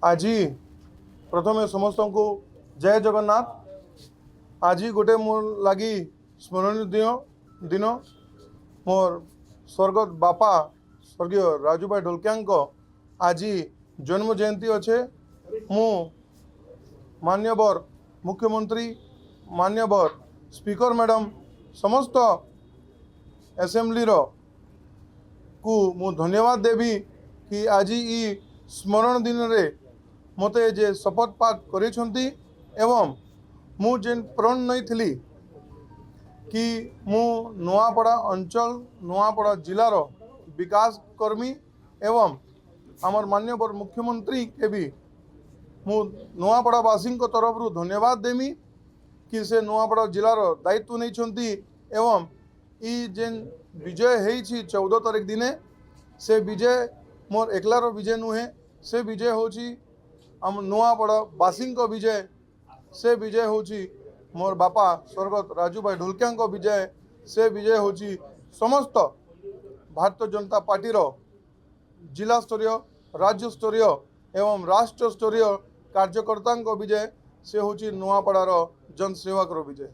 आज प्रथमे समस्त को जय जगन्नाथ। आज गोटे मोर लगी स्मरणीय दिन मोर स्वर्गत बापा स्वर्गीय राजूभाई ढोलकिया आज जन्म जयंती अच्छे। मु मान्यवर मुख्यमंत्री मान्यवर स्पीकर मैडम समस्त असेंबली को मु धन्यवाद देवी कि आज ई स्मरण दिन रे मते जे शपथ पाठ करिसंती एवं मु जेन प्रण नहीं थी कि मु नुआपड़ा अंचल नुआपड़ा जिलार विकास कर्मी एवं आमर मान्यवर मुख्यमंत्री के भी मु नुआपड़ावासी तरफ धन्यवाद देमी कि से नुआपड़ा जिलार दायित्व नहीं एवं ई जेन विजय है 14 तारीख दिने से विजय मोर एकलार विजय नुहे से विजय होची आम नुआपड़ावासी विजय से विजय होची मोर बापा स्वर्गत राजूभाई ढोलकिया विजय से विजय होची समस्त भारतीय जनता पार्टी जिला स्तरीय राज्य स्तरीय एवं राष्ट्र स्तरीय कार्यकर्ता विजय से होची नुआपड़ार जनसेवक विजय।